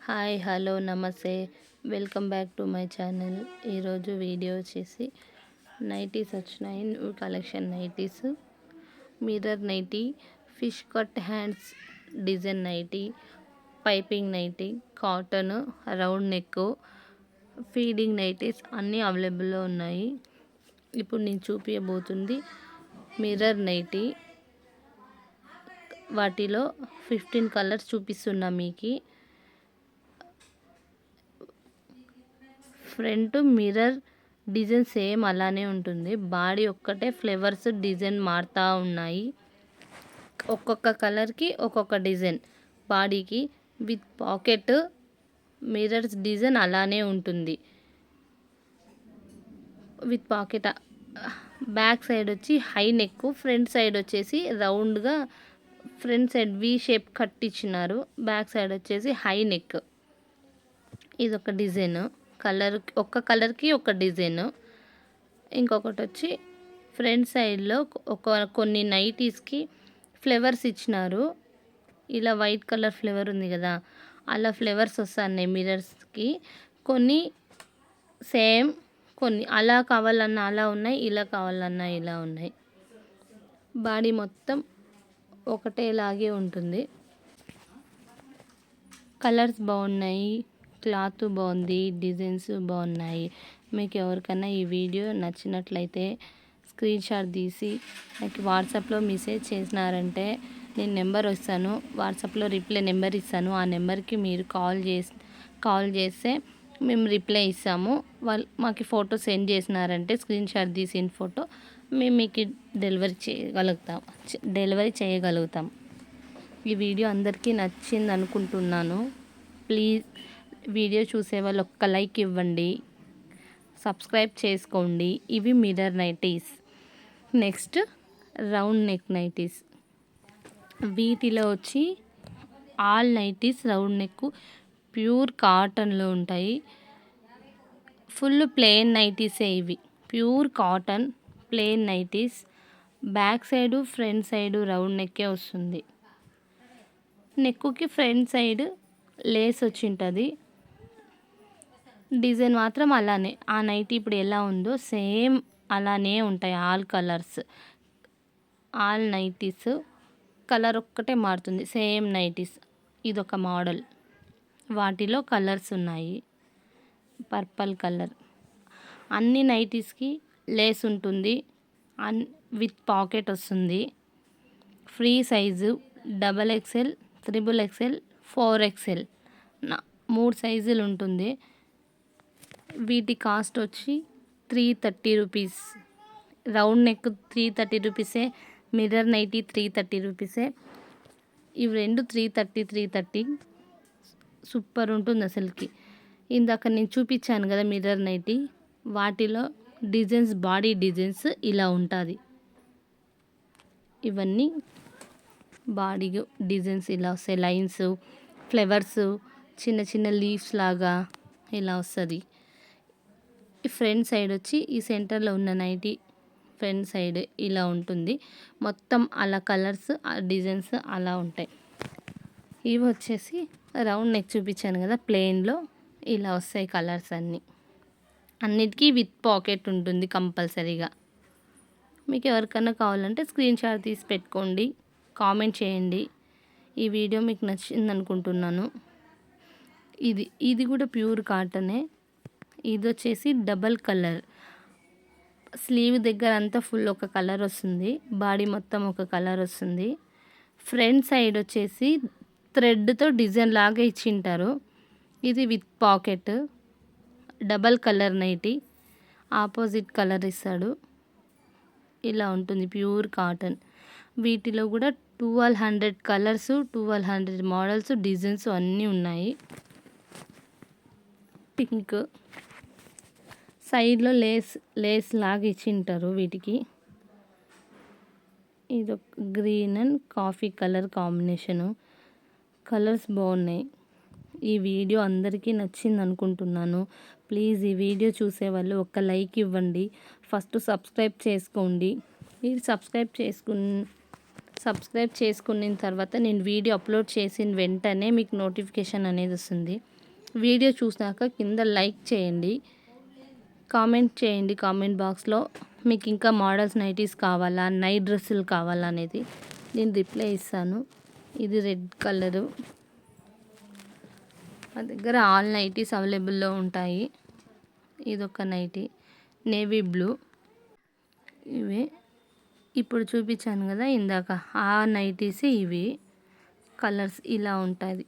Hi hello నమస్తే welcome back to my channel. ఈరోజు video వచ్చేసి నైటీస్ వచ్చినాయి. New collection nighties, mirror nighty, fish cut hands design nighty, piping nighty, cotton, round neck, feeding nighties అన్నీ అవైలబుల్లో ఉన్నాయి. ఇప్పుడు నేను చూపించబోతుంది మిర్రర్ నైటీ. వాటిలో 15 కలర్స్ చూపిస్తున్నా మీకు. ఫ్రంట్ మిర్రర్ డిజైన్ సేమ్ అలానే ఉంటుంది. బాడీ ఒక్కటే ఫ్లవర్స్ డిజైన్ మారుతూ ఉన్నాయి. ఒక్కొక్క కలర్కి ఒక్కొక్క డిజైన్ బాడీకి విత్ పాకెట్. మిర్రర్స్ డిజైన్ అలానే ఉంటుంది విత్ పాకెట్. బ్యాక్ సైడ్ వచ్చి హై నెక్, ఫ్రంట్ సైడ్ వచ్చేసి రౌండ్గా front side V shape cut ఇచ్చినారు. బ్యాక్ సైడ్ వచ్చేసి హై నెక్. ఇది ఒక డిజైన్. ఒక్క కలర్కి ఒక డిజైన్. ఇంకొకటి వచ్చి ఫ్రంట్ సైడ్లో కొన్ని నైటీస్కి ఫ్లవర్స్ ఇచ్చినారు. ఇలా వైట్ కలర్ ఫ్లవర్ ఉంది కదా, అలా ఫ్లవర్స్ వస్తున్నాయి మిర్రర్స్కి. కొన్ని సేమ్, కొన్ని అలా కావాలన్నా అలా ఉన్నాయి, ఇలా కావాలన్నా ఇలా ఉన్నాయి. బాడీ మొత్తం ఒకటేలాగే ఉంటుంది. కలర్స్ బాగున్నాయి, క్లాత్ బాగుంది, డిజైన్స్ బాగున్నాయి. మీకు ఎవరికైనా ఈ వీడియో నచ్చినట్లయితే స్క్రీన్ షాట్ తీసి నాకు వాట్సాప్లో మెసేజ్ చేసినారంటే నేను నెంబర్ ఇస్తాను. వాట్సాప్లో రిప్లై నెంబర్ ఇస్తాను. ఆ నెంబర్కి మీరు కాల్ చేస్తే మేము రిప్లై ఇస్తాము. వాళ్ళు మాకు ఫోటో సెండ్ చేసినారంటే స్క్రీన్ షాట్ తీసిన ఫోటో మేము మీకు డెలివరీ చేయగలుగుతాం. ఈ వీడియో అందరికీ నచ్చింది అనుకుంటున్నాను. ప్లీజ్ వీడియో చూసే వాళ్ళు ఒక్క లైక్ ఇవ్వండి, సబ్స్క్రైబ్ చేసుకోండి. ఇవి mirror nighties. Next round neck nighties. వీటిలో వచ్చి all nighties round neck pure కాటన్లో ఉంటాయి. ఫుల్ ప్లెయిన్ నైటీసే ఇవి. Pure cotton plain nighties. Back side front side round నెక్కే వస్తుంది. నెక్కుకి ఫ్రంట్ సైడ్ లేస్ వచ్చి ఉంటుంది. డిజైన్ మాత్రం అలానే, ఆ నైటీ ఇప్పుడు ఎలా ఉందో సేమ్ అలానే ఉంటాయి. All colours, all nighties colour ఒక్కటే మారుతుంది. Same nighties. ఇదొక మోడల్. వాటిలో కలర్స్ ఉన్నాయి. Purple colour. అన్ని నైటీస్కి లేస్ ఉంటుంది. విత్ పాకెట్ వస్తుంది. Free size XXL, XXL, 4XL 3 సైజులు ఉంటుంది. వీటి కాస్ట్ వచ్చి 330 రూపీస్. రౌండ్ నెక్ 330 రూపీసే. మిర్రర్ నైటీ 330 రూపీసే. ఇవి రెండు 330. సూపర్ ఉంటుంది అసలుకి. ఇందాక నేను చూపించాను కదా మిర్రర్ నైటీ, వాటిలో డిజైన్స్, బాడీ డిజైన్స్ ఇలా ఉంటుంది. ఇవన్నీ బాడీ డిజైన్స్ ఇలా వస్తాయి. లైన్స్, ఫ్లవర్స్, చిన్న చిన్న లీవ్స్ లాగా ఇలా వస్తుంది. ఈ ఫ్రంట్ సైడ్ వచ్చి ఈ సెంటర్లో ఉన్న నైటీ ఫ్రంట్ సైడ్ ఇలా ఉంటుంది. మొత్తం అలా కలర్స్, డిజైన్స్ అలా ఉంటాయి. ఇవి వచ్చేసి రౌండ్ నెక్ చూపించాను కదా, ప్లెయిన్లో ఇలా వస్తాయి కలర్స్ అన్నీ. అన్నిటికీ విత్ పాకెట్ ఉంటుంది కంపల్సరీగా. మీకు ఎవరికైనా కావాలంటే స్క్రీన్ షాట్ తీసి పెట్టుకోండి, కామెంట్ చేయండి. ఈ వీడియో మీకు నచ్చింది అనుకుంటున్నాను. ఇది కూడా ప్యూర్ కాటనే. ఇది వచ్చేసి డబల్ కలర్. స్లీవ్ దగ్గర అంతా ఫుల్ ఒక కలర్ వస్తుంది. బాడీ మొత్తం ఒక కలర్ వస్తుంది. ఫ్రంట్ సైడ్ వచ్చేసి థ్రెడ్తో డిజైన్ లాగా ఇచ్చింటారు. ఇది with pocket. Double colour nighty. Opposite colour ఇస్తాడు. ఇలా ఉంటుంది ప్యూర్ కాటన్. వీటిలో కూడా 1200 కలర్స్, 1200 మోడల్స్, డిజైన్స్ అన్నీ ఉన్నాయి. పింక్ సైడ్లో లేస్ లాగా ఇచ్చింటారు వీటికి. ఇది green and coffee colour combination. Colours బాగున్నాయి. ఈ వీడియో అందరికీ నచ్చింది అనుకుంటున్నాను. ప్లీజ్ ఈ వీడియో చూసేవాళ్ళు ఒక్క లైక్ ఇవ్వండి. ఫస్ట్ సబ్స్క్రైబ్ చేసుకోండి. మీరు సబ్స్క్రైబ్ సబ్స్క్రైబ్ చేసుకున్న తర్వాత నేను వీడియో అప్లోడ్ చేసిన వెంటనే మీకు నోటిఫికేషన్ అనేది వస్తుంది. వీడియో చూసినాక కింద లైక్ చేయండి, కామెంట్ చేయండి. కామెంట్ బాక్స్లో మీకు ఇంకా మోడల్స్ నైటీస్ కావాలా, నైట్ డ్రెస్సులు కావాలా అనేది నేను రిప్లై ఇస్తాను. ఇది రెడ్ కలరు, మా దగ్గర ఆల్ నైటీస్ అవైలబుల్లో ఉంటాయి. ఇదొక నైటీ నేవీ బ్లూ. ఇవి ఇప్పుడు చూపించాను కదా ఇందాక, ఆ నైటీస్ ఇవి. కలర్స్ ఇలా ఉంటుంది.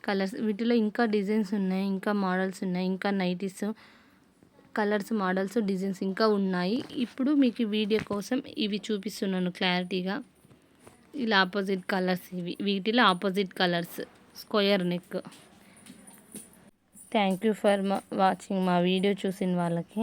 కలర్స్ వీటిలో ఇంకా డిజైన్స్ ఉన్నాయి, ఇంకా మోడల్స్ ఉన్నాయి, ఇంకా నైటీస్ కలర్స్, మోడల్స్, డిజైన్స్ ఇంకా ఉన్నాయి. ఇప్పుడు మీకు వీడియో కోసం ఇవి చూపిస్తున్నాను క్లారిటీగా. ఇలా ఆపోజిట్ కలర్స్ ఇవి, వీటిలో opposite colours, square neck. Thank you for watching. మా వీడియో చూసిన వాళ్ళకి